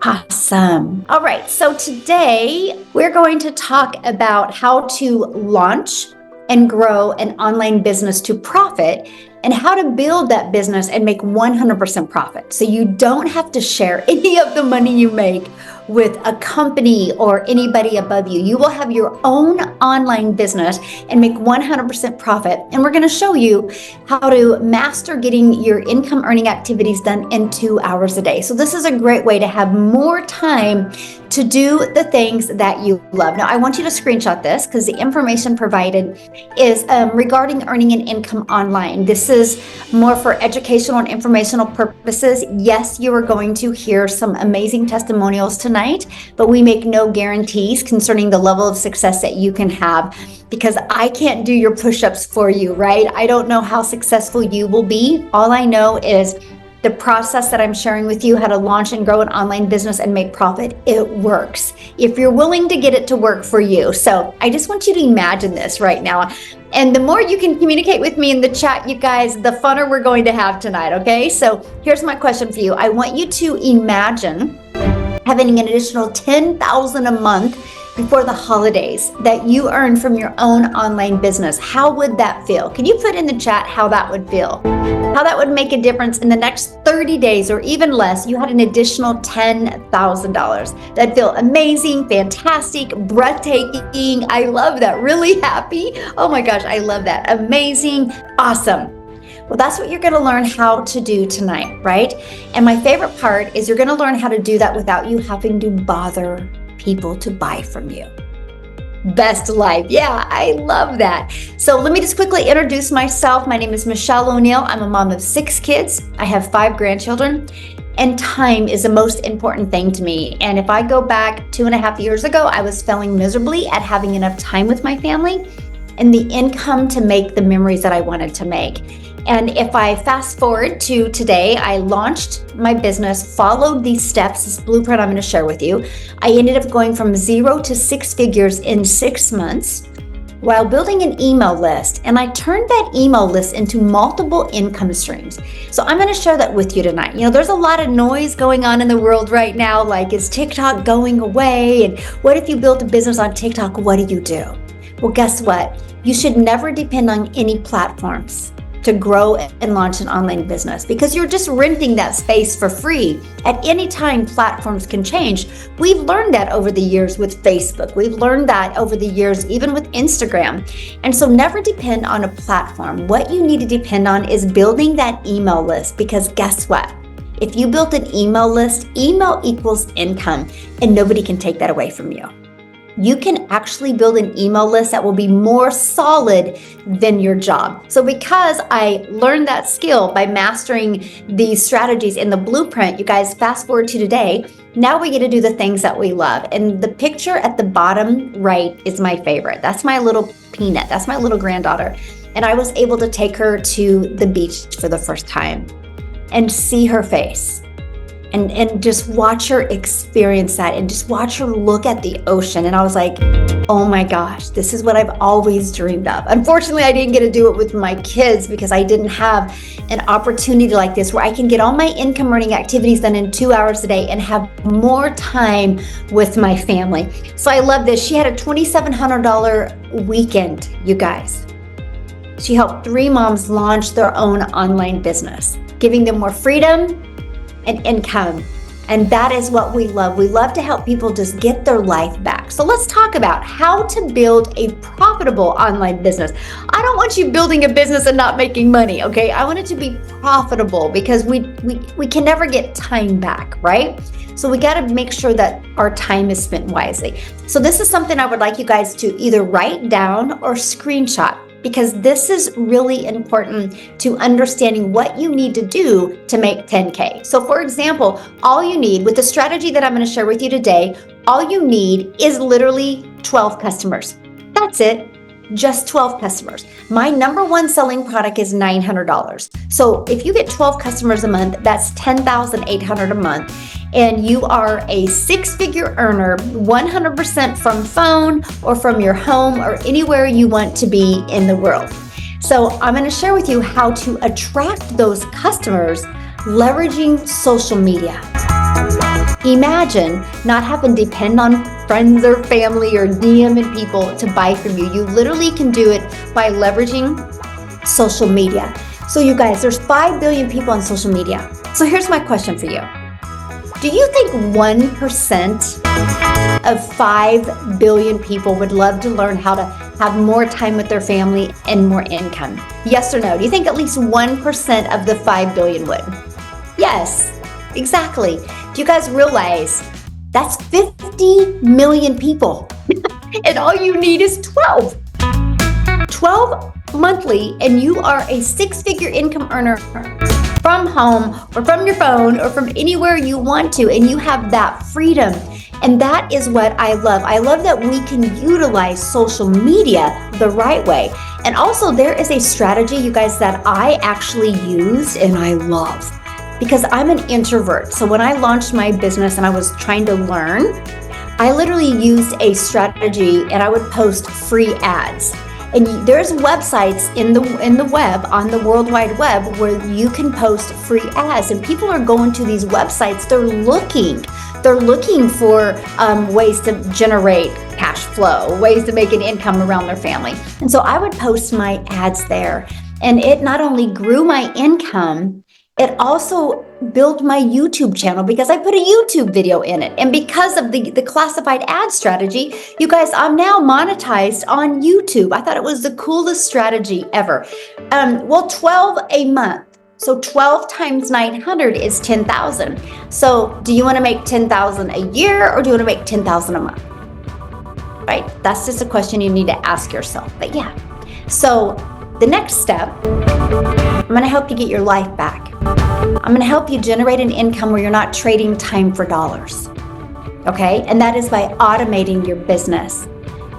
Awesome. All right. So today we're going to talk about how to launch and grow an online business to profit and how to build that business and make 100% profit. So you don't have to share any of the money you make with a company or anybody above you. You will have your own online business and make 100% profit. And we're going to show you how to master getting your income earning activities done in 2 hours a day. So this is a great way to have more time to do the things that you love. Now, I want you to screenshot this because the information provided is regarding earning an income online. This is more for educational and informational purposes. Yes, you are going to hear some amazing testimonials tonight, but we make no guarantees concerning the level of success that you can have because I can't do your push-ups for you, right? I don't know how successful you will be. All I know is the process that I'm sharing with you, how to launch and grow an online business and make profit, it works if you're willing to get it to work for you. So I just want you to imagine this right now. And the more you can communicate with me in the chat, you guys, the funner we're going to have tonight, okay? So here's my question for you. I want you to imagine having an additional $10,000 a month before the holidays that you earn from your own online business. How would that feel? Can you put in the chat how that would feel? How that would make a difference in the next 30 days or even less. You had an additional $10,000. That'd feel amazing, fantastic, breathtaking. I love that. Really happy. Oh my gosh, I love that. Amazing, awesome. Well, that's what you're going to learn how to do tonight, right? And my favorite part is you're going to learn how to do that without you having to bother people to buy from you. Best life. Yeah, I love that. So let me just quickly introduce myself. My name is Michelle O'Neill. I'm a mom of 6 kids. I have 5 grandchildren. And time is the most important thing to me. And if I go back 2.5 years ago, I was failing miserably at having enough time with my family and the income to make the memories that I wanted to make. And if I fast forward to today, I launched my business, followed these steps, this blueprint I'm going to share with you. I ended up going from 0 to 6 figures in 6 months while building an email list. And I turned that email list into multiple income streams. So I'm going to share that with you tonight. You know, there's a lot of noise going on in the world right now. Like, is TikTok going away? And what if you built a business on TikTok? What do you do? Well, guess what? You should never depend on any platforms to grow and launch an online business because you're just renting that space for free. At any time, platforms can change. We've learned that over the years with Facebook. We've learned that over the years, even with Instagram. And so never depend on a platform. What you need to depend on is building that email list because guess what? If you built an email list, email equals income and nobody can take that away from you. You can actually build an email list that will be more solid than your job. So because I learned that skill by mastering these strategies in the blueprint, you guys fast forward to today, now we get to do the things that we love. And the picture at the bottom right is my favorite. That's my little Peanut. That's my little granddaughter. And I was able to take her to the beach for the first time and see her face. And just watch her experience that and just watch her look at the ocean. And I was like, oh my gosh, this is what I've always dreamed of. Unfortunately, I didn't get to do it with my kids because I didn't have an opportunity like this where I can get all my income earning activities done in 2 hours a day and have more time with my family. So I love this. She had a $2,700 weekend, you guys. She helped 3 moms launch their own online business, giving them more freedom and income. And that is what we love. We love to help people just get their life back. So let's talk about how to build a profitable online business. I don't want you building a business and not making money, okay? I want it to be profitable because we can never get time back, right? So we got to make sure that our time is spent wisely. So this is something I would like you guys to either write down or screenshot, because this is really important to understanding what you need to do to make 10K. So for example, all you need with the strategy that I'm going to share with you today, all you need is literally 12 customers. That's it. Just 12 customers. My number one selling product is $900. So if you get 12 customers a month, that's $10,800 a month. And you are a 6-figure earner 100% from phone or from your home or anywhere you want to be in the world. So I'm going to share with you how to attract those customers leveraging social media. Imagine not having to depend on friends or family or DMing people to buy from you. You literally can do it by leveraging social media. So you guys, there's 5 billion people on social media. So here's my question for you. Do you think 1% of 5 billion people would love to learn how to have more time with their family and more income? Yes or no? Do you think at least 1% of the 5 billion would? Yes, exactly. Do you guys realize that's 50 million people? And all you need is 12 monthly, and you are a 6-figure income earner from home or from your phone or from anywhere you want to, and you have that freedom. And that is what I love. I love that we can utilize social media the right way. And also there is a strategy, you guys, that I actually use and I love, because I'm an introvert. So when I launched my business and I was trying to learn, I literally used a strategy and I would post free ads. And there's websites in the web, on the World Wide Web, where you can post free ads, and people are going to these websites. They're looking for ways to generate cash flow, ways to make an income around their family. And so I would post my ads there, and it not only grew my income, it also built my YouTube channel because I put a YouTube video in it. And because of the classified ad strategy, you guys, I'm now monetized on YouTube. I thought it was the coolest strategy ever. 12 a month. So 12 times 900 is 10,000. So do you want to make 10,000 a year, or do you want to make 10,000 a month? Right? That's just a question you need to ask yourself. But yeah. So the next step, I'm going to help you get your life back. I'm going to help you generate an income where you're not trading time for dollars. Okay? And that is by automating your business.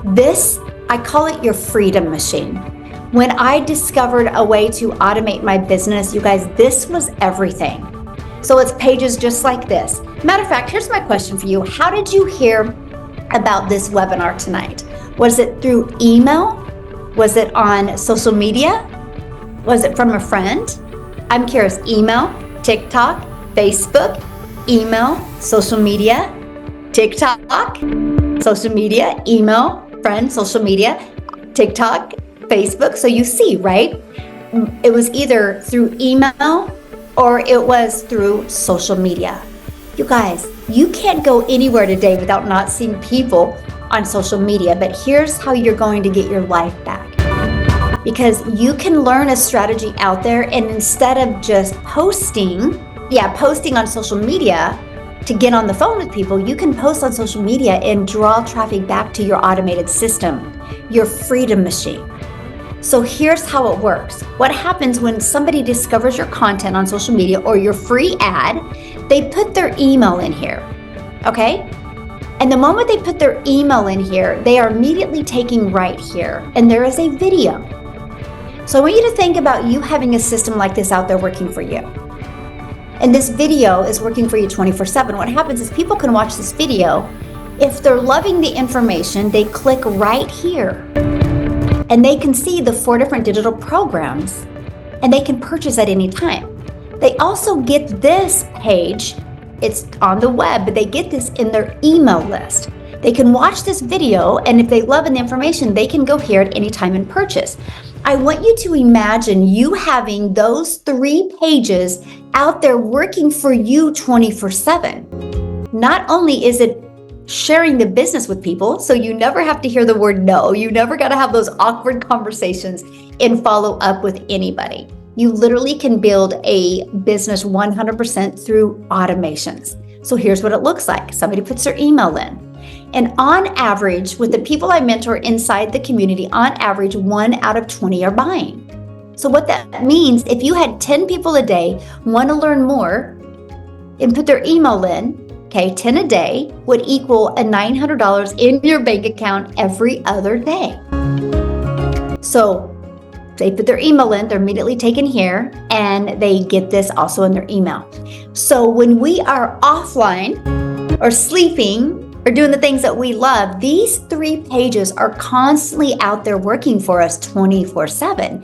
This, I call it your freedom machine. When I discovered a way to automate my business, you guys, this was everything. So it's pages just like this. Matter of fact, here's my question for you. How did you hear about this webinar tonight? Was it through email? Was it on social media? Was it from a friend? I'm curious. Email, TikTok, Facebook, email, social media, TikTok, social media, email, friend, social media, TikTok, Facebook. So you see, right? It was either through email or it was through social media. You guys, you can't go anywhere today without not seeing people on social media. But here's how you're going to get your life back. Because you can learn a strategy out there, and instead of just posting on social media to get on the phone with people, you can post on social media and draw traffic back to your automated system, your freedom machine. So here's how it works. What happens when somebody discovers your content on social media or your free ad, they put their email in here, okay? And the moment they put their email in here, they are immediately taking right here, and there is a video. So I want you to think about you having a system like this out there working for you. And this video is working for you 24/7. What happens is people can watch this video. If they're loving the information, they click right here. And they can see the 4 different digital programs, and they can purchase at any time. They also get this page. It's on the web, but they get this in their email list. They can watch this video, and if they love the information, they can go here at any time and purchase. I want you to imagine you having those 3 pages out there working for you 24/7. Not only is it sharing the business with people, so you never have to hear the word no, you never got to have those awkward conversations and follow up with anybody. You literally can build a business 100% through automations. So here's what it looks like. Somebody puts their email in. And on average, with the people I mentor inside the community, on average, 1 out of 20 are buying. So what that means, if you had 10 people a day want to learn more and put their email in, okay, 10 a day would equal a $900 in your bank account every other day. So they put their email in, they're immediately taken here, and they get this also in their email. So when we are offline or sleeping or doing the things that we love, these 3 pages are constantly out there working for us 24/7.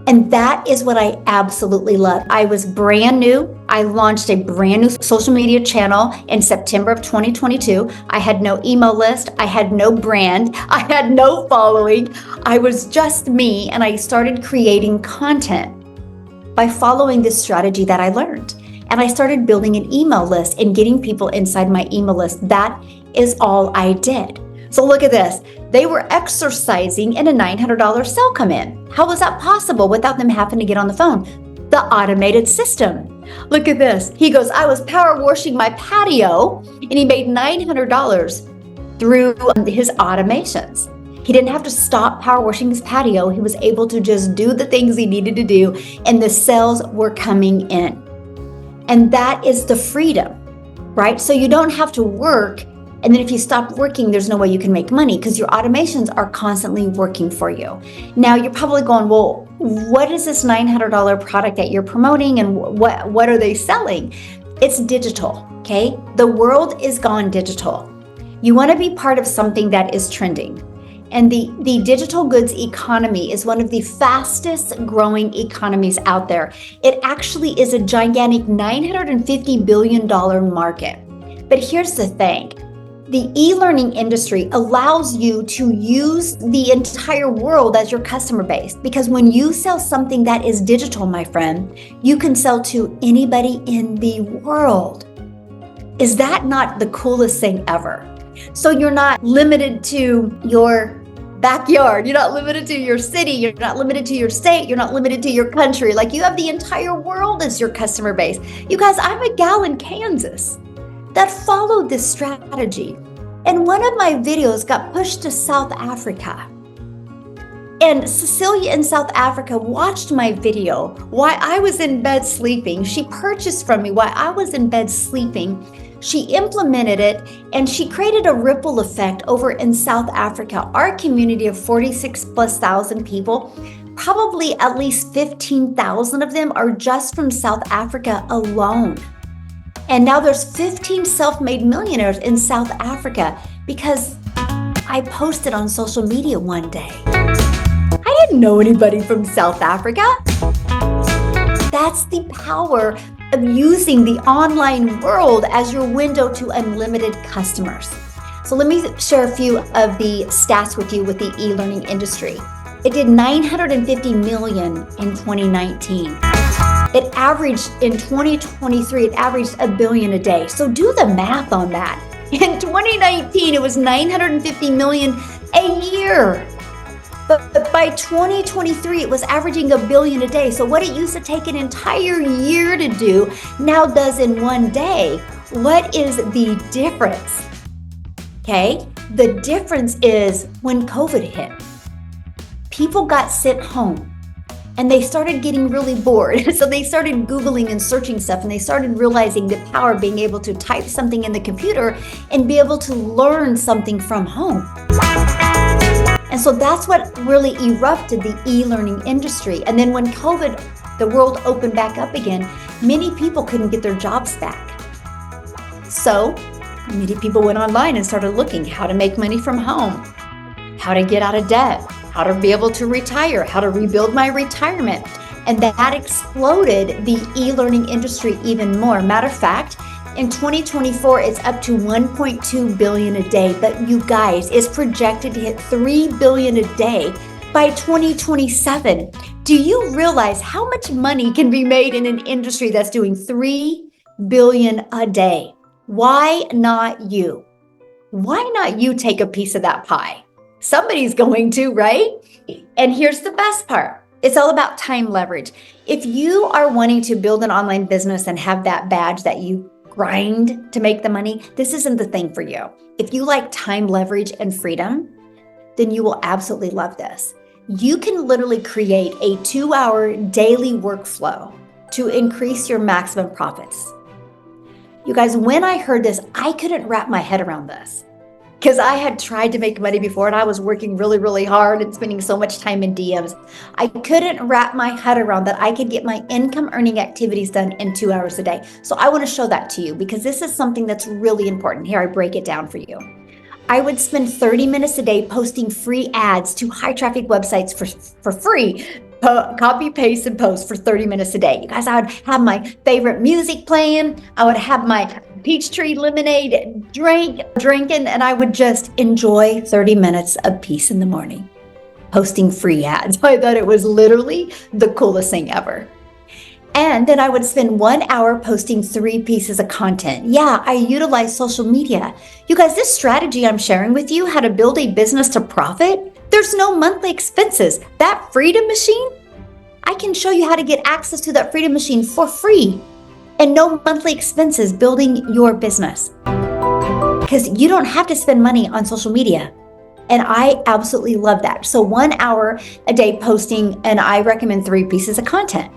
And that is what I absolutely love. I was brand new. I launched a brand new social media channel in September of 2022. I had no email list. I had no brand. I had no following. I was just me, and I started creating content by following this strategy that I learned. And I started building an email list and getting people inside my email list. That is all I did. So look at this. They were exercising and a $900 sale come in. How was that possible without them having to get on the phone? The automated system. Look at this. He goes, I was power washing my patio, and he made $900 through his automations. He didn't have to stop power washing his patio. He was able to just do the things he needed to do, and the sales were coming in. And that is the freedom, right? So you don't have to work, and then if you stop working, there's no way you can make money because your automations are constantly working for you. Now you're probably going, well, what is this $900 product that you're promoting, and what are they selling? It's digital, okay? The world is gone digital. You want to be part of something that is trending. And the digital goods economy is one of the fastest growing economies out there. It actually is a gigantic $950 billion market. But here's the thing. The e-learning industry allows you to use the entire world as your customer base, because when you sell something that is digital, my friend, you can sell to anybody in the world. Is that not the coolest thing ever? So you're not limited to your backyard. You're not limited to your city. You're not limited to your state. You're not limited to your country. Like, you have the entire world as your customer base. You guys, I'm a gal in Kansas that followed this strategy. And one of my videos got pushed to South Africa. And Cecilia in South Africa watched my video while I was in bed sleeping. She purchased from me while I was in bed sleeping. She implemented it, and she created a ripple effect over in South Africa. Our community of 46,000+ people, probably at least 15,000 of them are just from South Africa alone. And now there's 15 self-made millionaires in South Africa because I posted on social media one day. I didn't know anybody from South Africa. That's the power of using the online world as your window to unlimited customers. So let me share a few of the stats with you with the e-learning industry. It did $950 million in 2019. It averaged in 2023, it averaged $1 billion a day. So do the math on that. In 2019, it was $950 million a year. But by 2023, it was averaging $1 billion a day. So what it used to take an entire year to do now does in one day. What is the difference? Okay, the difference is when COVID hit, people got sent home. And they started getting really bored. So they started Googling and searching stuff, and they started realizing the power of being able to type something in the computer and be able to learn something from home. And so that's what really erupted the e-learning industry. And then when COVID, the world opened back up again, many people couldn't get their jobs back. So many people went online and started looking how to make money from home, how to get out of debt, how to be able to retire, how to rebuild my retirement. And that exploded the e-learning industry even more. Matter of fact, in 2024, it's up to $1.2 billion a day. But you guys, it's projected to hit $3 billion a day by 2027. Do you realize how much money can be made in an industry that's doing $3 billion a day? Why not you? Why not you take a piece of that pie? Somebody's going to, right? And here's the best part. It's all about time leverage. If you are wanting to build an online business and have that badge that you grind to make the money, this isn't the thing for you. If you like time leverage and freedom, then you will absolutely love this. You can literally create a 2-hour daily workflow to increase your maximum profits. You guys, when I heard this, I couldn't wrap my head around this. Because I had tried to make money before, and I was working really, really hard and spending so much time in DMs. I couldn't wrap my head around that I could get my income earning activities done in 2 hours a day. So I want to show that to you because this is something that's really important. Here, I break it down for you. I would spend 30 minutes a day posting free ads to high traffic websites for free. copy, paste, and post for 30 minutes a day. You guys, I would have my favorite music playing. I would have my peach tree lemonade drinking, and I would just enjoy 30 minutes of peace in the morning, posting free ads. I thought it was literally the coolest thing ever. And then I would spend 1 hour posting 3 pieces of content. Yeah, I utilize social media. You guys, this strategy I'm sharing with you, how to build a business to profit, there's no monthly expenses. That Freedom Machine, I can show you how to get access to that Freedom Machine for free and no monthly expenses building your business. Because you don't have to spend money on social media. And I absolutely love that. So 1 hour a day posting, and I recommend 3 pieces of content.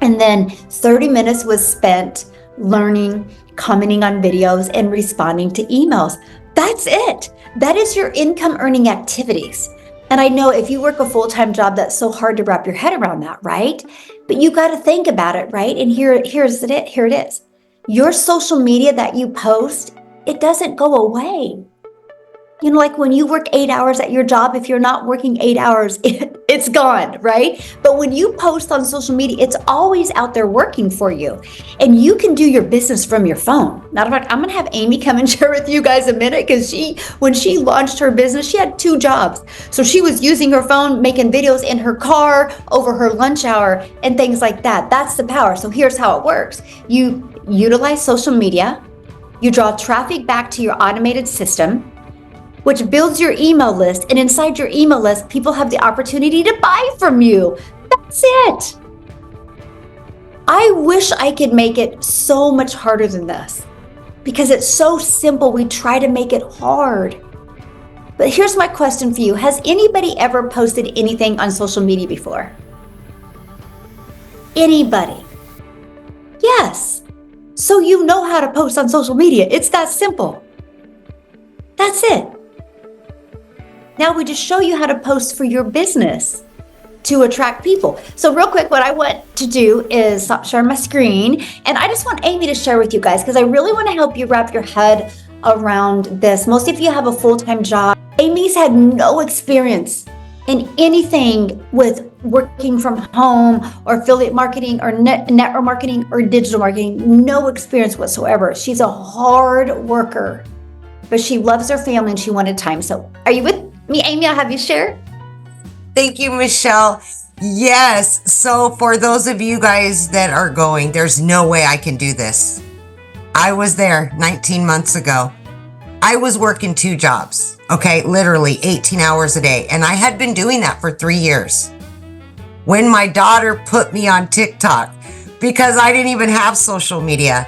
And then 30 minutes was spent learning, commenting on videos, and responding to emails. That's it. That is your income earning activities. And I know if you work a full-time job, that's so hard to wrap your head around that, right? But you got to think about it, right? And here it is. Your social media that you post, it doesn't go away. You know, like when you work 8 hours at your job, if you're not working 8 hours, it's gone, right? But when you post on social media, it's always out there working for you. And you can do your business from your phone. Matter of fact, I'm gonna have Amy come and share with you guys a minute, because when she launched her business, she had 2 jobs. So she was using her phone, making videos in her car over her lunch hour and things like that. That's the power. So here's how it works. You utilize social media, you draw traffic back to your automated system, which builds your email list. And inside your email list, people have the opportunity to buy from you. That's it. I wish I could make it so much harder than this, because it's so simple. We try to make it hard. But here's my question for you. Has anybody ever posted anything on social media before? Anybody? Yes. So you know how to post on social media. It's that simple. That's it. Now we just show you how to post for your business to attract people. So real quick, what I want to do is stop sharing my screen. And I just want Amy to share with you guys, because I really want to help you wrap your head around this. Most of you have a full-time job. Amy's had no experience in anything with working from home or affiliate marketing or network marketing or digital marketing. No experience whatsoever. She's a hard worker, but she loves her family and she wanted time. So are you with me, Amy? I'll have you share. Thank you, Michelle. Yes. So for those of you guys that are going, there's no way I can do this. I was there 19 months ago. I was working 2 jobs, okay? Literally 18 hours a day. And I had been doing that for 3 years. When my daughter put me on TikTok, because I didn't even have social media,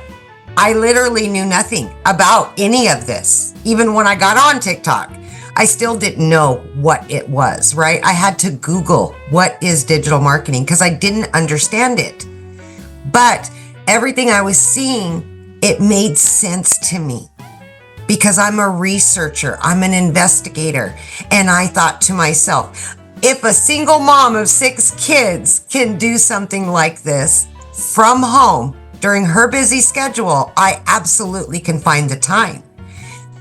I literally knew nothing about any of this. Even when I got on TikTok, I still didn't know what it was, right? I had to Google what is digital marketing because I didn't understand it. But everything I was seeing, it made sense to me because I'm a researcher, I'm an investigator. And I thought to myself, if a single mom of 6 kids can do something like this from home during her busy schedule, I absolutely can find the time.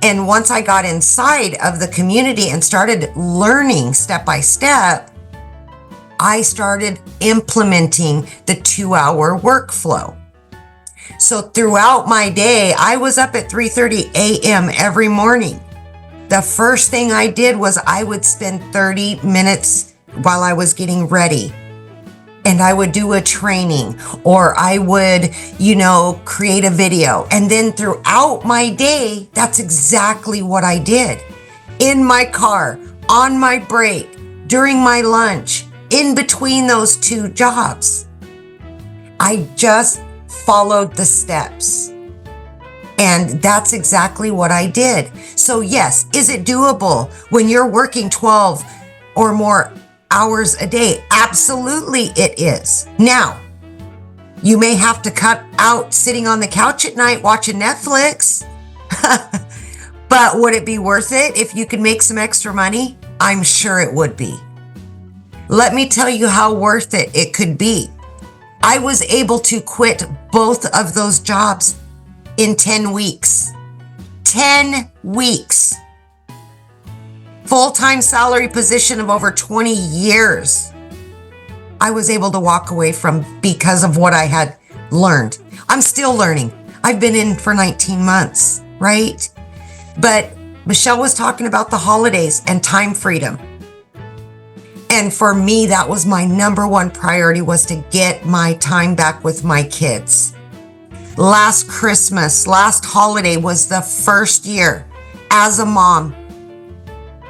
And once I got inside of the community and started learning step by step, I started implementing the 2-hour workflow. So throughout my day, I was up at 3:30 a.m. every morning. The first thing I did was I would spend 30 minutes while I was getting ready. And I would do a training, or I would, create a video. And then throughout my day, that's exactly what I did. In my car, on my break, during my lunch, in between those 2 jobs. I just followed the steps. And that's exactly what I did. So yes, is it doable when you're working 12 or more hours a day? Absolutely it is. Now, you may have to cut out sitting on the couch at night watching Netflix, but would it be worth it if you could make some extra money? I'm sure it would be. Let me tell you how worth it could be. I was able to quit both of those jobs in 10 weeks. 10 weeks. Full-time salary position of over 20 years. I was able to walk away from because of what I had learned. I'm still learning. I've been in for 19 months, right? But Michelle was talking about the holidays and time freedom. And for me, that was my number one priority, was to get my time back with my kids. Last Christmas, last holiday was the first year as a mom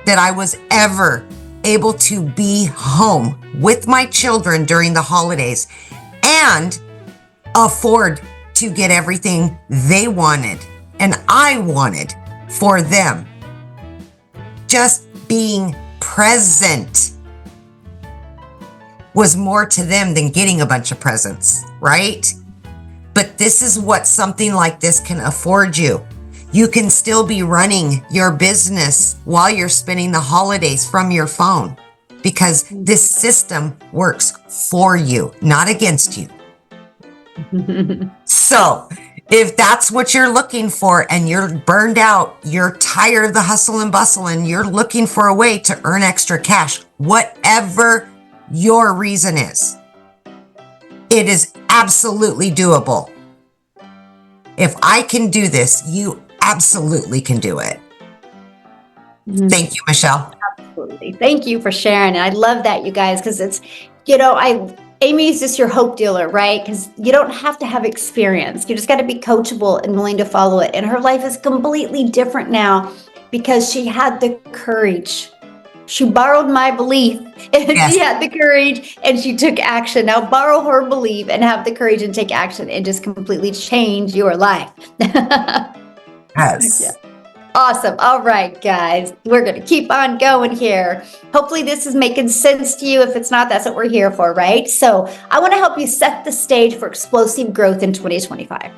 that I was ever able to be home with my children during the holidays and afford to get everything they wanted and I wanted for them. Just being present was more to them than getting a bunch of presents, right? But this is what something like this can afford you. You can still be running your business while you're spending the holidays from your phone, because this system works for you, not against you. So if that's what you're looking for and you're burned out, you're tired of the hustle and bustle, and you're looking for a way to earn extra cash, whatever your reason is, it is absolutely doable. If I can do this, you absolutely can do it. Thank you, Michelle. Absolutely. Thank you for sharing. And I love that, you guys, because it's, Amy is just your hope dealer, right? Because you don't have to have experience. You just got to be coachable and willing to follow it. And her life is completely different now because she had the courage. She borrowed my belief and She had the courage and she took action. Now borrow her belief and have the courage and take action and just completely change your life. Yes. Yeah. Awesome. All right, guys, we're going to keep on going here. Hopefully this is making sense to you. If it's not, that's what we're here for, right? So I want to help you set the stage for explosive growth in 2025.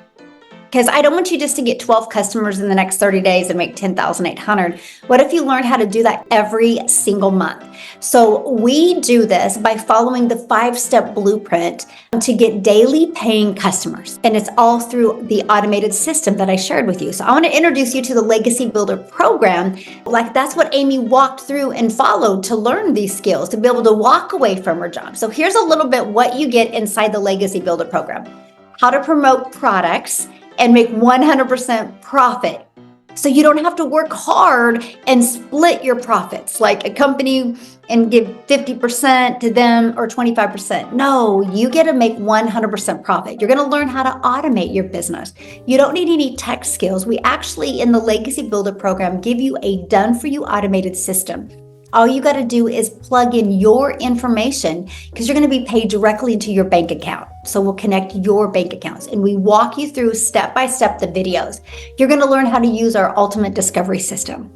Because I don't want you just to get 12 customers in the next 30 days and make 10,800. What if you learn how to do that every single month? So we do this by following the 5-step blueprint to get daily paying customers. And it's all through the automated system that I shared with you. So I want to introduce you to the Legacy Builder program. Like that's what Amy walked through and followed to learn these skills, to be able to walk away from her job. So here's a little bit what you get inside the Legacy Builder program. How to promote products and make 100% profit. So you don't have to work hard and split your profits like a company and give 50% to them or 25%. No, you get to make 100% profit. You're going to learn how to automate your business. You don't need any tech skills. We actually, in the Legacy Builder program, give you a done-for-you automated system. All you got to do is plug in your information because you're going to be paid directly into your bank account. So we'll connect your bank accounts and we walk you through step by step the videos. You're going to learn how to use our ultimate discovery system.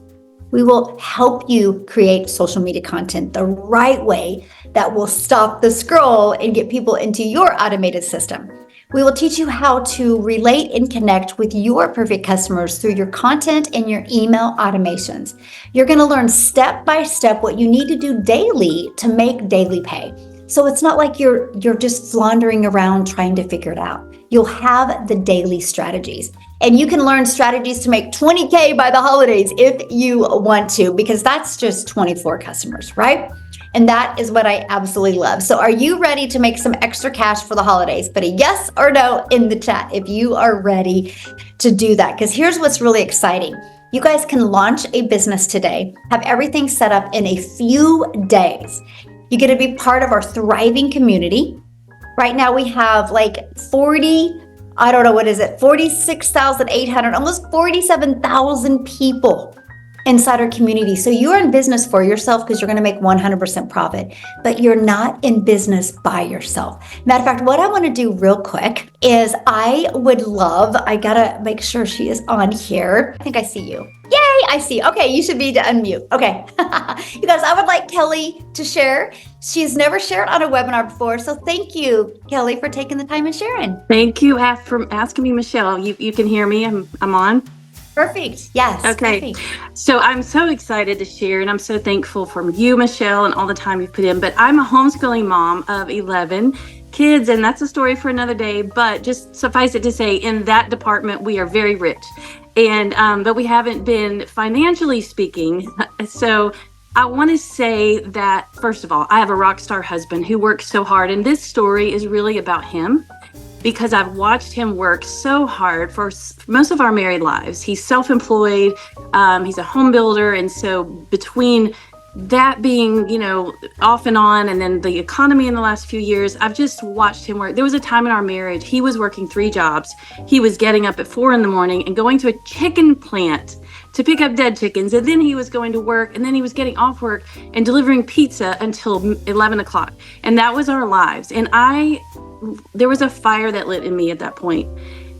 We will help you create social media content the right way that will stop the scroll and get people into your automated system. We will teach you how to relate and connect with your perfect customers through your content and your email automations. You're going to learn step by step what you need to do daily to make daily pay. So it's not like you're just floundering around trying to figure it out. You'll have the daily strategies. And you can learn strategies to make $20K by the holidays if you want to, because that's just 24 customers, right? And that is what I absolutely love. So are you ready to make some extra cash for the holidays? Put a yes or no in the chat if you are ready to do that. Because here's what's really exciting. You guys can launch a business today, have everything set up in a few days. You get to be part of our thriving community. Right now we have like 46,800, almost 47,000 people inside our community. So you're in business for yourself because you're going to make 100% profit, but you're not in business by yourself. Matter of fact, what I want to do real quick is I gotta make sure she is on here. I think I see you. Yay, I see. Okay, you should be to unmute. Okay. You guys, I would like Kelly to share. She's never shared on a webinar before. So thank you, Kelly, for taking the time and sharing. Thank you for asking me, Michelle. You can hear me. I'm on. Perfect. Yes. Okay. Perfect. So I'm so excited to share, and I'm so thankful for you, Michelle, and all the time you've put in. But I'm a homeschooling mom of 11 kids, and that's a story for another day. But just suffice it to say, in that department, we are very rich, and but we haven't been financially speaking. So I want to say that, first of all, I have a rock star husband who works so hard. And this story is really about him because I've watched him work so hard for most of our married lives. He's self-employed. He's a home builder. And so between that being, off and on, and then the economy in the last few years, I've just watched him work. There was a time in our marriage, he was working 3 jobs. He was getting up at 4 a.m. and going to a chicken plant to pick up dead chickens. And then he was going to work, and then he was getting off work and delivering pizza until 11 o'clock. And that was our lives. And there was a fire that lit in me at that point.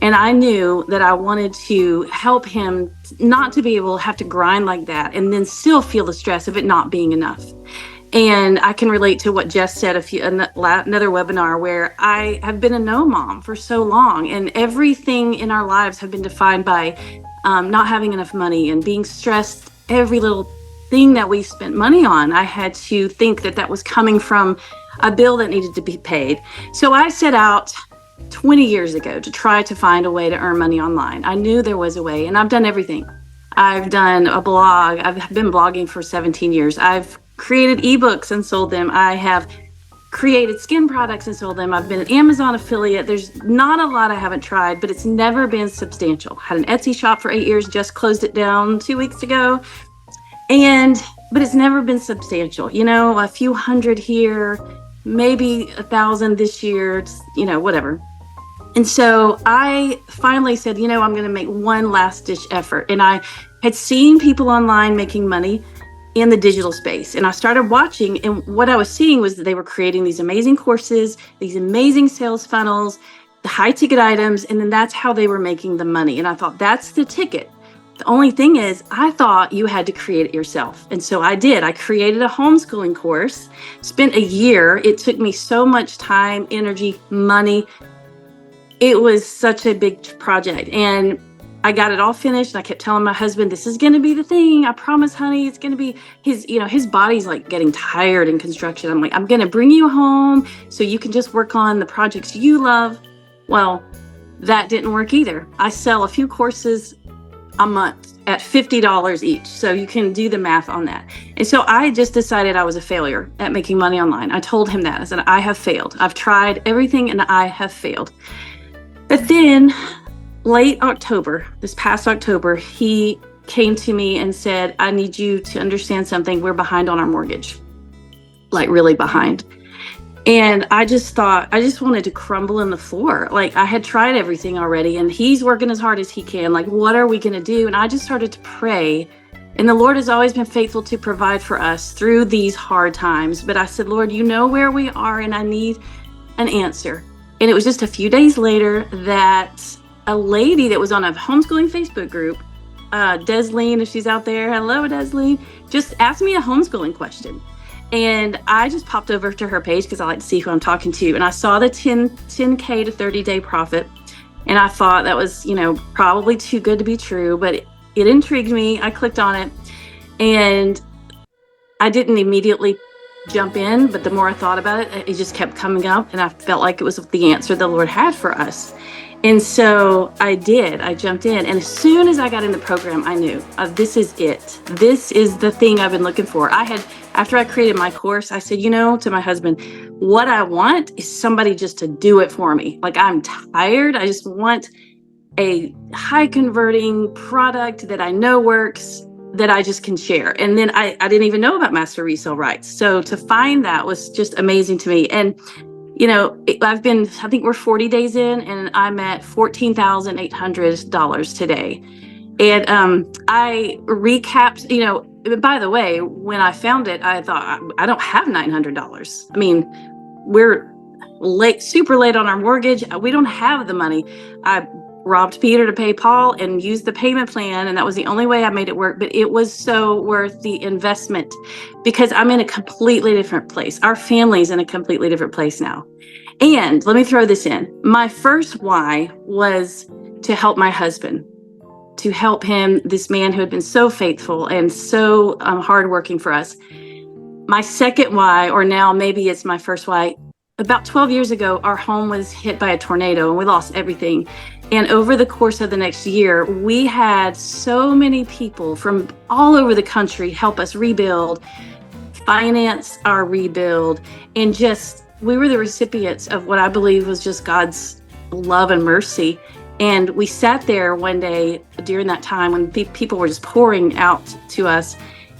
And I knew that I wanted to help him not to be able to have to grind like that and then still feel the stress of it not being enough. And I can relate to what Jess said another webinar, where I have been a no mom for so long, and everything in our lives have been defined by not having enough money and being stressed. Every little thing that we spent money on, I had to think that was coming from a bill that needed to be paid. So I set out 20 years ago to try to find a way to earn money online. I knew there was a way, and I've done everything. I've done a blog. I've been blogging for 17 years. I've created ebooks and sold them. I have created skin products and sold them. I've been an Amazon affiliate. There's not a lot I haven't tried, but it's never been substantial. Had an Etsy shop for 8 years, just closed it down 2 weeks ago. But it's never been substantial. A few hundred here, maybe 1,000 this year, whatever. And so I finally said, I'm going to make one last ditch effort. And I had seen people online making money in the digital space. And I started watching, and what I was seeing was that they were creating these amazing courses, these amazing sales funnels, the high ticket items, and then that's how they were making the money. And I thought, that's the ticket. The only thing is, I thought you had to create it yourself. And so I did. I created a homeschooling course, spent a year. It took me so much time, energy, money. It was such a big project. And I got it all finished. I kept telling my husband, this is going to be the thing. I promise, honey, it's going to be his body's like getting tired in construction. I'm like, I'm going to bring you home so you can just work on the projects you love. Well, that didn't work either. I sell a few courses a month at $50 each. So you can do the math on that. And so I just decided I was a failure at making money online. I told him that. I said, I have failed. I've tried everything and I have failed. But then late October, this past October, he came to me and said, I need you to understand something. We're behind on our mortgage, like really behind. And I just thought, I just wanted to crumble in the floor. Like, I had tried everything already, and he's working as hard as he can. Like, what are we going to do? And I just started to pray. And the Lord has always been faithful to provide for us through these hard times. But I said, Lord, you know where we are, and I need an answer. And it was just a few days later that a lady that was on a homeschooling Facebook group, Desleen, if she's out there, hello, Desleen, just asked me a homeschooling question. And I just popped over to her page because I like to see who I'm talking to. And I saw the 10K to 30-day profit. And I thought that was, probably too good to be true, but it intrigued me. I clicked on it, and I didn't immediately jump in, but the more I thought about it, it just kept coming up, and I felt like it was the answer the Lord had for us. And so I did. I jumped in, and as soon as I got in the program, I knew this is it. This is the thing I've been looking for. After I created my course, I said, to my husband, what I want is somebody just to do it for me. Like, I'm tired. I just want a high converting product that I know works, that I just can share. And then I didn't even know about master resale rights. So to find that was just amazing to me. And I think we're 40 days in, and I'm at $14,800 today. And I recapped, by the way, when I found it, I thought, I don't have $900. I mean, we're super late on our mortgage. We don't have the money. I robbed Peter to pay Paul and used the payment plan, and that was the only way I made it work. But it was so worth the investment because I'm in a completely different place. Our family's in a completely different place now. And let me throw this in. My first why was to help my husband, to help him, this man who had been so faithful and so hardworking for us. My second why, or now maybe it's my first why, about 12 years ago, our home was hit by a tornado and we lost everything. And over the course of the next year, we had so many people from all over the country help us rebuild, finance our rebuild, and just, we were the recipients of what I believe was just God's love and mercy. And we sat there one day during that time when people were just pouring out to us.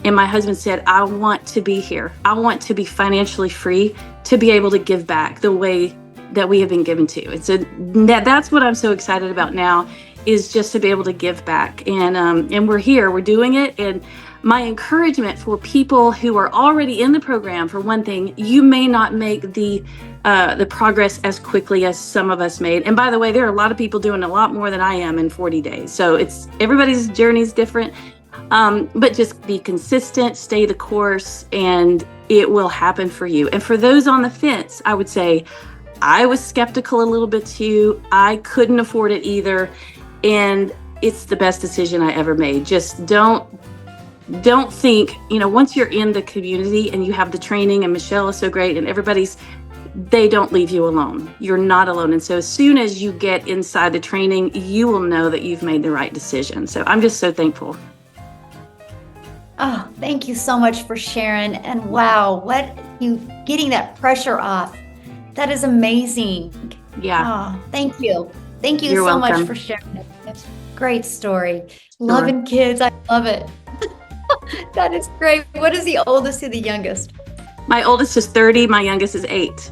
And my husband said, I want to be here. I want to be financially free to be able to give back the way that we have been given to. And so that's what I'm so excited about now, is just to be able to give back. And we're here, we're doing it. And my encouragement for people who are already in the program, for one thing, you may not make the progress as quickly as some of us made. And by the way, there are a lot of people doing a lot more than I am in 40 days. So everybody's journey is different. But just be consistent, stay the course, and it will happen for you. And for those on the fence, I would say I was skeptical a little bit too. I couldn't afford it either. And it's the best decision I ever made. Just don't think, once you're in the community and you have the training, and Michelle is so great, and they don't leave you alone. You're not alone. And so as soon as you get inside the training, you will know that you've made the right decision. So I'm just so thankful. Oh, thank you so much for sharing. And wow, you getting that pressure off. That is amazing. Yeah. Oh, thank you. Thank you You're so welcome. much for sharing it. Great story. Loving kids. I love it. That is great. What is the oldest to the youngest? My oldest is 30. My youngest is 8.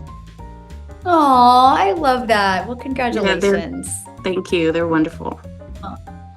Oh, I love that. Well, congratulations. Thank you. They're wonderful.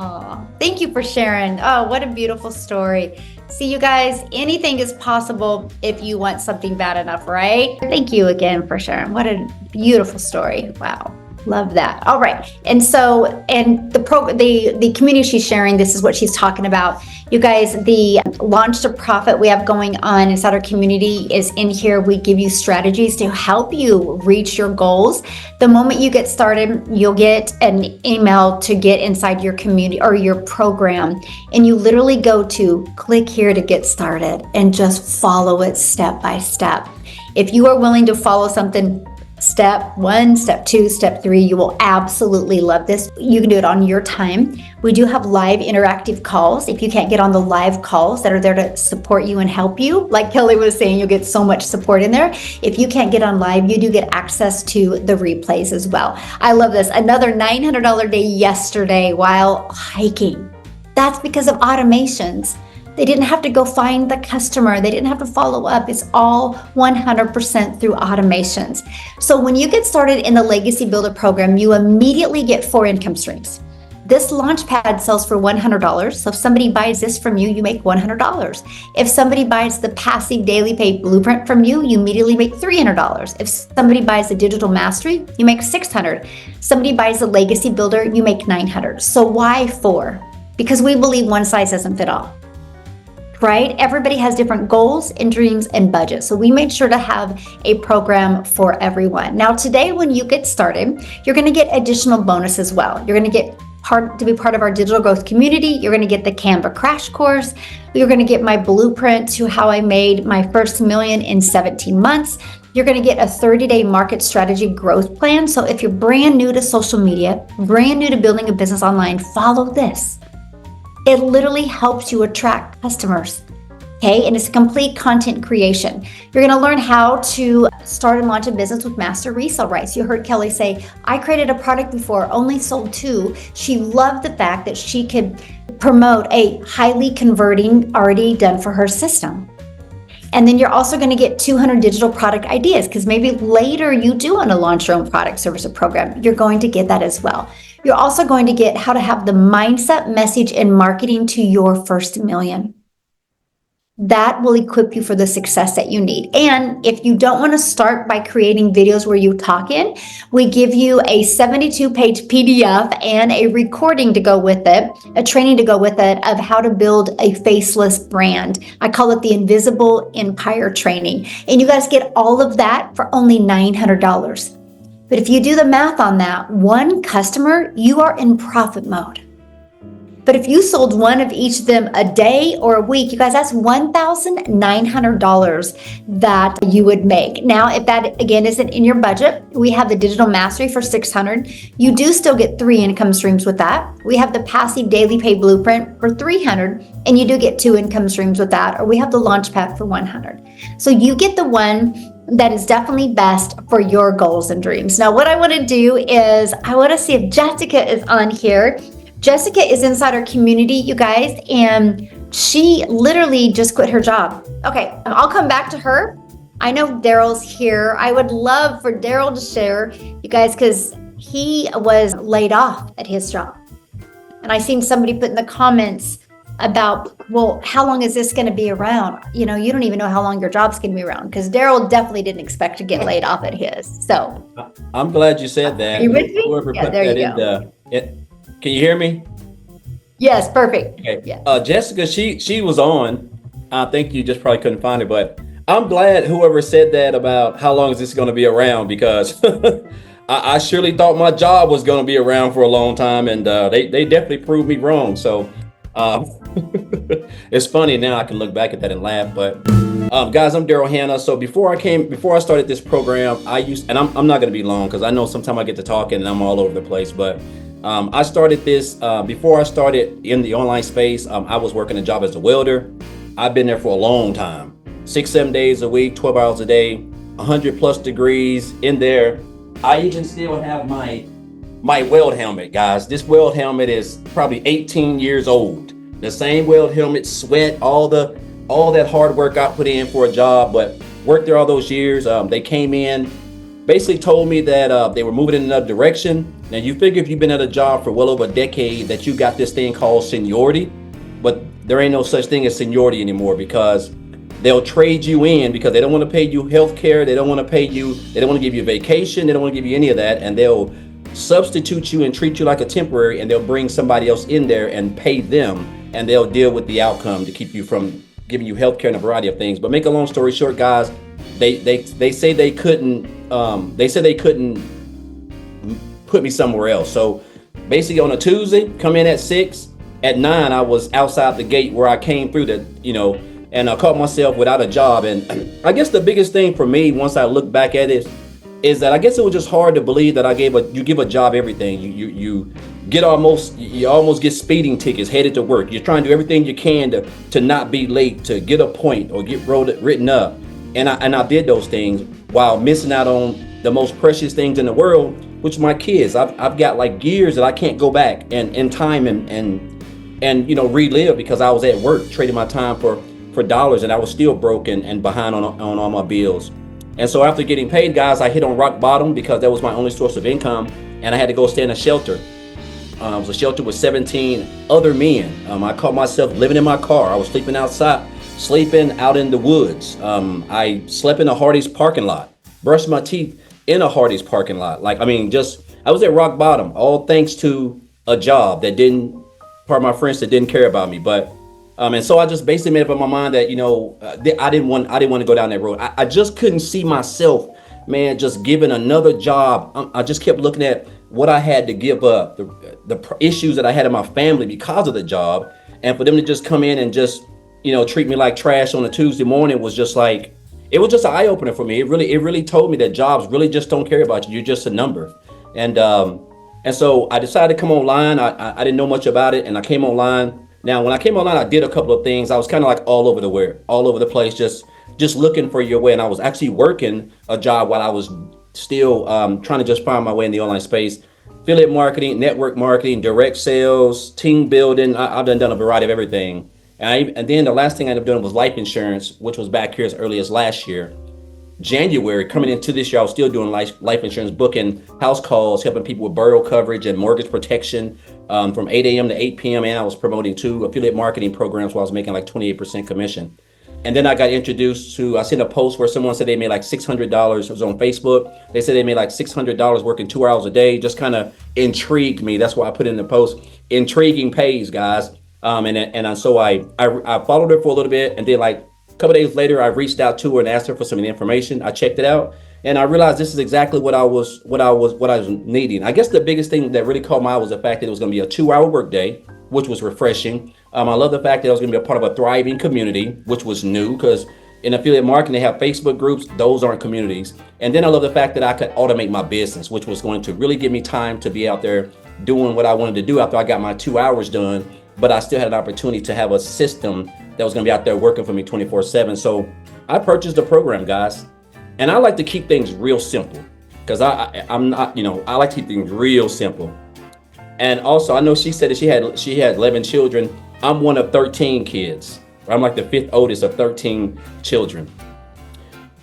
Oh, thank you for sharing. Oh, what a beautiful story. See, you guys, anything is possible if you want something bad enough, right? Thank you again for sharing. What a beautiful story. Wow. Love that. All right. And so, and the community she's sharing, this is what she's talking about. You guys, the Launch to Profit we have going on inside our community is in here. We give you strategies to help you reach your goals. The moment you get started, you'll get an email to get inside your community or your program. And you literally go to click here to get started and just follow it step by step. If you are willing to follow something step 1, step 2, step 3, you will absolutely love this. You can do it on your time. We do have live interactive calls. If you can't get on the live calls that are there to support you and help you, like Kelly was saying, you'll get so much support in there. If you can't get on live, you do get access to the replays as well. I love this. Another $900 day yesterday while hiking. That's because of automations. They didn't have to go find the customer. They didn't have to follow up. It's all 100% through automations. So when you get started in the Legacy Builder program, you immediately get 4 income streams. This Launchpad sells for $100. So if somebody buys this from you, you make $100. If somebody buys the Passive Daily Pay Blueprint from you, you immediately make $300. If somebody buys the Digital Mastery, you make $600. Somebody buys the Legacy Builder, you make $900. So why 4? Because we believe one size doesn't fit all. Right? Everybody has different goals and dreams and budgets. So we made sure to have a program for everyone. Now, today, when you get started, you're going to get additional bonus as well. You're going to get to be part of our digital growth community. You're going to get the Canva crash course. You're going to get my blueprint to how I made my first million in 17 months. You're going to get a 30-day market strategy growth plan. So if you're brand new to social media, brand new to building a business online, follow this. It literally helps you attract customers, okay? And it's a complete content creation. You're gonna learn how to start and launch a business with master resale rights. You heard Kelly say, I created a product before, only sold 2. She loved the fact that she could promote a highly converting already done for her system. And then you're also going to get 200 digital product ideas because maybe later you do want to launch your own product, service, or program. You're going to get that as well. You're also going to get how to have the mindset, message, and marketing to your first million. That will equip you for the success that you need. And if you don't want to start by creating videos where you talk in, we give you a 72-page PDF and a recording to go with it, a training to go with it of how to build a faceless brand. I call it the Invisible Empire Training. And you guys get all of that for only $900. But if you do the math on that, one customer, you are in profit mode. But if you sold one of each of them a day or a week, you guys, that's $1,900 that you would make. Now, if that again isn't in your budget, we have the digital mastery for $600. You do still get 3 income streams with that. We have the passive daily pay blueprint for $300, and you do get 2 income streams with that. Or we have the launch pad for $100. So you get the one that is definitely best for your goals and dreams. Now, what I want to do is I want to see if Jessica is on here. Jessica is inside our community, you guys, and she literally just quit her job. Okay, I'll come back to her. I know Darrell's here. I would love for Darrell to share, you guys, because he was laid off at his job. And I seen somebody put in the comments about, well, how long is this going to be around? You know, you don't even know how long your job's going to be around, because Darrell definitely didn't expect to get laid off at his. So I'm glad you said that. Are you with me? Whoever Yeah, put there that you in go. Can you hear me? Yes, perfect. Okay. Yeah. Jessica, she was on. I think you just probably couldn't find it, but I'm glad whoever said that about how long is this going to be around, because I surely thought my job was going to be around for a long time, and they definitely proved me wrong. So it's funny now I can look back at that and laugh. But guys, I'm Darrell Hanna. So before I started this program, and I'm not going to be long because I know sometimes I get to talking and I'm all over the place, but I started this before I started in the online space. I was working a job as a welder. I've been there for a long time, 6-7 days a week, 12 hours a day, 100+ degrees in there. I even still have my weld helmet, guys. This weld helmet is probably 18 years old. The same weld helmet, sweat, all that hard work I put in for a job, but worked there all those years. They came in, basically told me that they were moving in another direction. Now you figure if you've been at a job for well over a decade that you got this thing called seniority, but there ain't no such thing as seniority anymore, because they'll trade you in because they don't want to pay you health care. They don't want to give you vacation. They don't want to give you any of that. And they'll substitute you and treat you like a temporary, and they'll bring somebody else in there and pay them, and they'll deal with the outcome to keep you from giving you health care and a variety of things. But make a long story short, guys, they say they couldn't put me somewhere else. So basically on a Tuesday, come in at 6, at 9, I was outside the gate where I came through and I caught myself without a job. And I guess the biggest thing for me, once I look back at it, is that I guess it was just hard to believe that you give a job everything. You almost get speeding tickets headed to work. You're trying to do everything you can to not be late, to get a point or get written up. And I did those things while missing out on the most precious things in the world, which are my kids. I've got like years that I can't go back and in time and relive, because I was at work trading my time for dollars, and I was still broken and behind on all my bills. And so after getting paid, guys, I hit on rock bottom, because that was my only source of income, and I had to go stay in a shelter. It was a shelter with 17 other men. I caught myself living in my car. I was sleeping outside, sleeping out in the woods. I slept in a Hardee's parking lot, brushed my teeth in a Hardee's parking lot. I was at rock bottom, all thanks to a job that part of my friends that didn't care about me. But and so I just basically made up in my mind that I didn't want to go down that road. I just couldn't see myself, man, just giving another job. I just kept looking at what I had to give up, the issues that I had in my family because of the job, and for them to just come in and just treat me like trash on a Tuesday morning was just like, it was just an eye opener for me. It really told me that jobs really just don't care about you. You're just a number. And so I decided to come online. I didn't know much about it, and I came online. Now, when I came online, I did a couple of things. I was kind of like all over the place, just looking for your way. And I was actually working a job while I was still trying to just find my way in the online space. Affiliate marketing, network marketing, direct sales, team building. I've done a variety of everything. And then the last thing I ended up doing was life insurance, which was back here as early as last year. January, coming into this year, I was still doing life insurance, booking house calls, helping people with burial coverage and mortgage protection from 8 a.m. to 8 p.m. And I was promoting 2 affiliate marketing programs where I was making like 28% commission. And then I got introduced to, I seen a post where someone said they made like $600. It was on Facebook. They said they made like $600 working 2 hours a day. Just kind of intrigued me. That's why I put in the post, intriguing pays, guys. And so I followed her for a little bit, and then like a couple days later, I reached out to her and asked her for some information. I checked it out, and I realized this is exactly what I was needing. I guess the biggest thing that really caught my eye was the fact that it was going to be a 2-hour workday. which was refreshing. I love the fact that I was going to be a part of a thriving community, which was new because in affiliate marketing, they have Facebook groups. Those aren't communities. And then I love the fact that I could automate my business, which was going to really give me time to be out there doing what I wanted to do after I got my 2 hours done. But I still had an opportunity to have a system that was going to be out there working for me 24/7. So I purchased the program, guys. And I like to keep things real simple because I'm not, I like to keep things real simple. And also, I know she said that she had 11 children. I'm one of 13 kids. I'm like the 5th oldest of 13 children.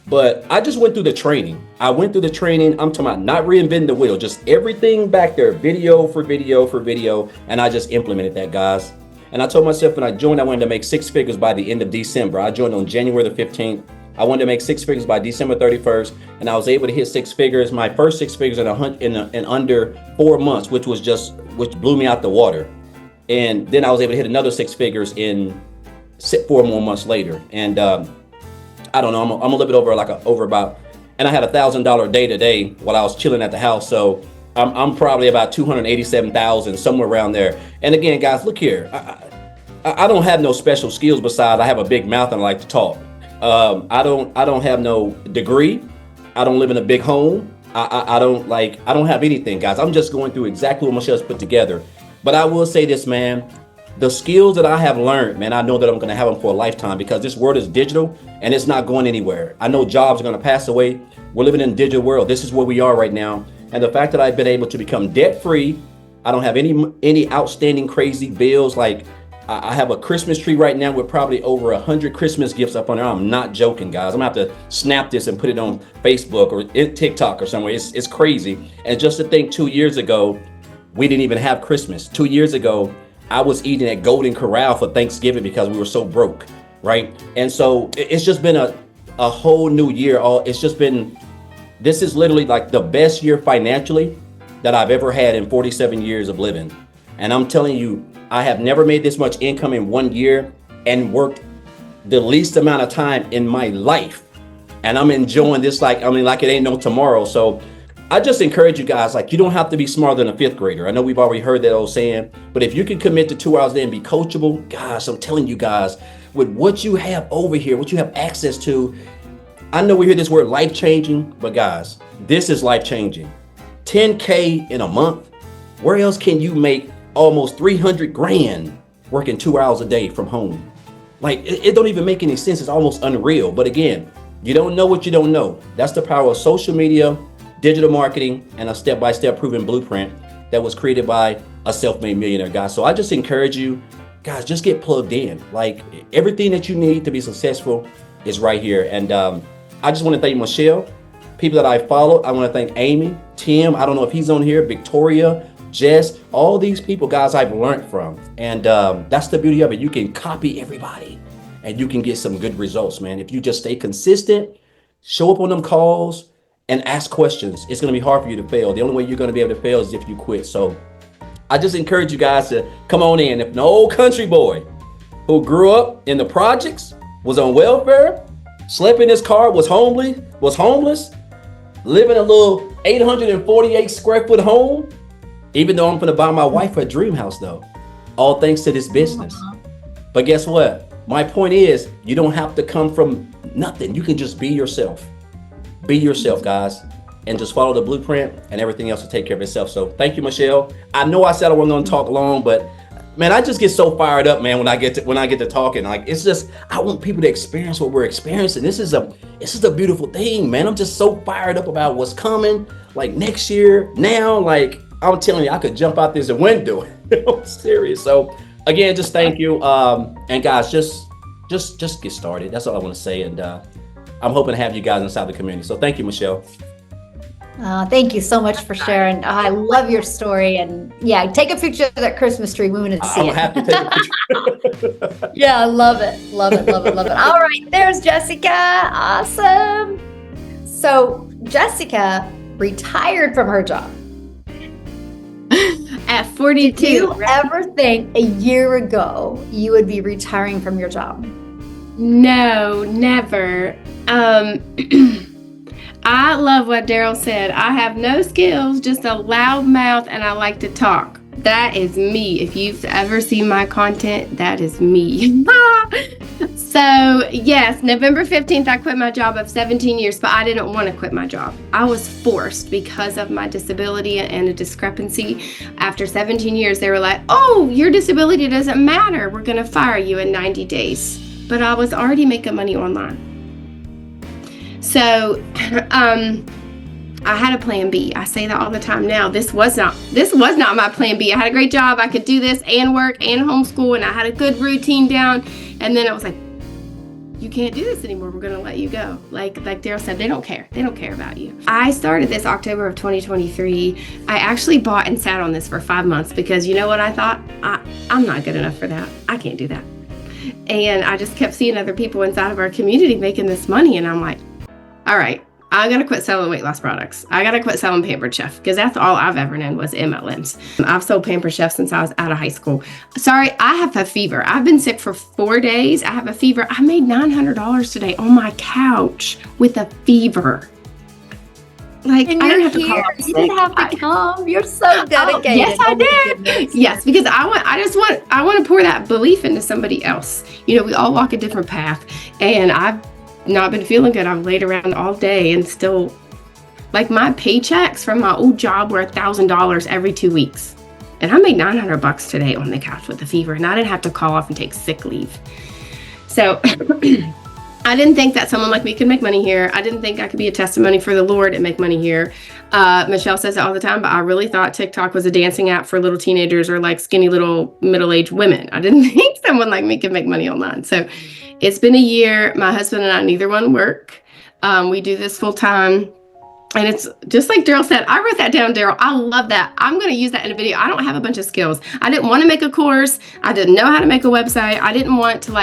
But I just went through the training. I'm talking about not reinventing the wheel, just everything back there, video for video. And I just implemented that, guys. And I told myself when I joined, I wanted to make 6 figures by the end of December. I joined on January the 15th. I wanted to make 6 figures by December 31st. And I was able to hit 6 figures, my first 6 figures in under 4 months, which blew me out the water. And then I was able to hit another 6 figures in 4 more months later. And I don't know, I'm a little bit over about, and I had $1,000 day to day while I was chilling at the house. So I'm probably about 287,000, somewhere around there. And again, guys, look here. I don't have no special skills besides I have a big mouth and I like to talk. I don't have no degree. I don't live in a big home. I don't have anything, guys. I'm just going through exactly what Michelle's put together. But I will say this, man. The skills that I have learned, man, I know that I'm going to have them for a lifetime because this world is digital and it's not going anywhere. I know jobs are going to pass away. We're living in a digital world. This is where we are right now. And the fact that I've been able to become debt free, I don't have any outstanding crazy bills. Like I have a Christmas tree right now with probably over 100 Christmas gifts up on there. I'm not joking, guys. I'm gonna have to snap this and put it on Facebook or TikTok or somewhere. It's crazy. And just to think 2 years ago, we didn't even have Christmas. 2 years ago, I was eating at Golden Corral for Thanksgiving because we were so broke, right? And so it's just been a whole new year. This is literally like the best year financially that I've ever had in 47 years of living. And I'm telling you, I have never made this much income in 1 year and worked the least amount of time in my life. And I'm enjoying this like it ain't no tomorrow. So I just encourage you guys, you don't have to be smarter than a 5th grader. I know we've already heard that old saying, but if you can commit to 2 hours a day and be coachable, gosh, I'm telling you guys, with what you have over here, what you have access to, I know we hear this word life-changing, but guys, this is life-changing. 10K in a month. Where else can you make almost 300 grand working 2 hours a day from home? It don't even make any sense. It's almost unreal. But again, you don't know what you don't know. That's the power of social media, digital marketing, and a step-by-step proven blueprint that was created by a self-made millionaire, guys. So I just encourage you, guys, just get plugged in. Everything that you need to be successful is right here. And I just want to thank Michelle, people that I follow. I want to thank Amy, Tim, I don't know if he's on here, Victoria, Jess, all these people, guys, I've learned from. And that's the beauty of it. You can copy everybody and you can get some good results, man. If you just stay consistent, show up on them calls, and ask questions. It's going to be hard for you to fail. The only way you're going to be able to fail is if you quit. So I just encourage you guys to come on in. If an old country boy who grew up in the projects, was on welfare, slept in his car, was homeless, living in a little 848 square foot home, even though I'm going to buy my wife a dream house though, all thanks to this business. But guess what? My point is, you don't have to come from nothing. You can just be yourself. Be yourself, guys, and just follow the blueprint and everything else will take care of itself. So thank you, Michelle. I know I said I wasn't going to talk long, but man, I just get so fired up, man, when I get to talking. It's just, I want people to experience what we're experiencing. This is a beautiful thing, man. I'm just so fired up about what's coming, next year, now, I'm telling you, I could jump out this window. I'm serious. So again, just thank you. And guys, just get started. That's all I want to say. And I'm hoping to have you guys inside the community. So thank you, Michelle. Thank you so much for sharing. I love your story. And yeah, take a picture of that Christmas tree. We want to see it. I'll have to take a picture. Yeah, I love it. Love it. All right, there's Jessica. Awesome. So Jessica retired from her job. At 42. Did you ever think a year ago you would be retiring from your job? No, never. I love what Darrell said. I have no skills, just a loud mouth, and I like to talk. That is me. If you've ever seen my content, that is me. So yes, November 15th, I quit my job of 17 years, but I didn't want to quit my job. I was forced because of my disability and a discrepancy. After 17 years, they were like, oh, your disability doesn't matter. We're going to fire you in 90 days. But I was already making money online. So, I had a plan B. I say that all the time now. This was not my plan B. I had a great job. I could do this and work and homeschool, and I had a good routine down. And then I was like, you can't do this anymore. We're going to let you go. Like Darrell said, they don't care. They don't care about you. I started this October of 2023. I actually bought and sat on this for 5 months because you know what I thought? I'm not good enough for that. I can't do that. And I just kept seeing other people inside of our community making this money. And I'm like, all right, I gotta quit selling weight loss products. I gotta quit selling Pampered Chef because that's all I've ever known was MLMs. I've sold Pampered Chef since I was out of high school. Sorry, I have a fever. I've been sick for 4 days. I have a fever. I made $900 today on my couch with a fever. Like, And I you're didn't have to call here. off You sick. didn't have to come. You're so dedicated. Yes, I Oh, my did. goodness. Yes, because I want to pour that belief into somebody else. You know, we all walk a different path, and I've not been feeling good. I've laid around all day and still, like, my paychecks from my old job were $1,000 every 2 weeks, and I made $900 today on the couch with a fever, and I didn't have to call off and take sick leave. So. I didn't think that someone like me could make money here. I didn't think I could be a testimony for the Lord and make money here. Michelle says it all the time, but I really thought TikTok was a dancing app for little teenagers or like skinny little middle-aged women. I didn't think someone like me could make money online. So it's been a year. My husband and I, neither one work. We do this full time. And it's just like Darrell said, I wrote that down, Darrell. I love that. I'm going to use that in a video. I don't have a bunch of skills. I didn't want to make a course. I didn't know how to make a website. I didn't want to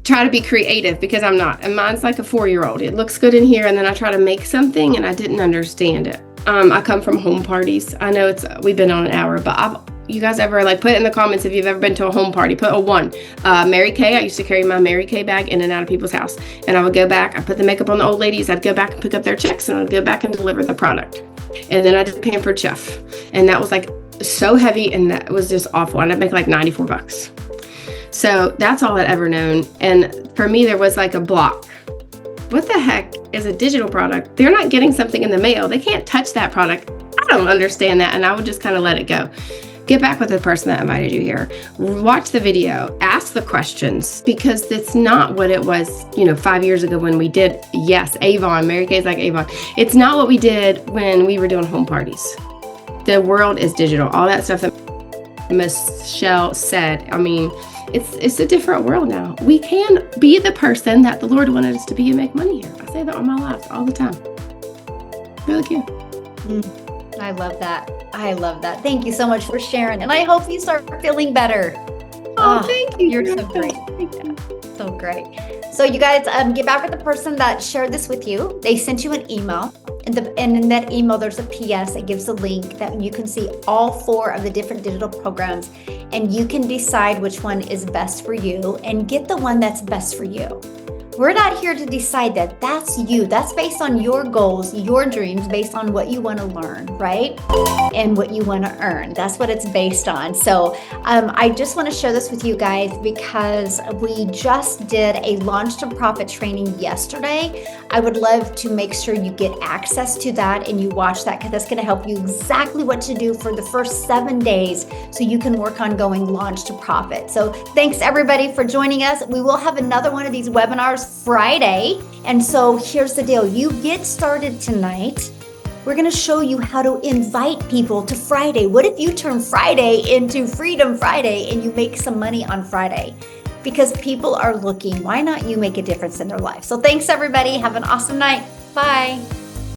try to be creative because I'm not. And mine's like a 4-year-old. It looks good in here, and then I try to make something, and I didn't understand it. I come from home parties. I know we've been on an hour, but you guys ever put in the comments if you've ever been to a home party? Put a 1. Mary Kay. I used to carry my Mary Kay bag in and out of people's house, and I would go back. I put the makeup on the old ladies. I'd go back and pick up their checks, and I'd go back and deliver the product. And then I did Pampered Chef, and that was so heavy, and that was just awful. And I'd make $94. So that's all I'd ever known. And for me, there was a block. What the heck is a digital product? They're not getting something in the mail. They can't touch that product. I don't understand that. And I would just kind of let it go. Get back with the person that invited you here. Watch the video. Ask the questions, because it's not what it was, 5 years ago when we did, yes, Avon. Mary Kay's like Avon. It's not what we did when we were doing home parties. The world is digital. All that stuff that Michelle said, it's a different world now. We can be the person that the Lord wanted us to be and make money here. I say that all my life, all the time. Really cute. I love that. I love that. Thank you so much for sharing. And I hope you start feeling better. Oh, thank you. You're so great. So great. So you guys, get back with the person that shared this with you. They sent you an email. And in that email, there's a PS that gives a link that you can see all 4 of the different digital programs, and you can decide which one is best for you and get the one that's best for you. We're not here to decide that. That's you. That's based on your goals, your dreams, based on what you want to learn, right? And what you want to earn. That's what it's based on. So I just want to share this with you guys because we just did a Launch to Profit training yesterday. I would love to make sure you get access to that and you watch that, because that's going to help you exactly what to do for the first 7 days so you can work on going Launch to Profit. So thanks everybody for joining us. We will have another one of these webinars Friday. And so here's the deal. You get started tonight. We're going to show you how to invite people to Friday. What if you turn Friday into Freedom Friday and you make some money on Friday? Because people are looking. Why not you make a difference in their life? So thanks everybody. Have an awesome night. Bye.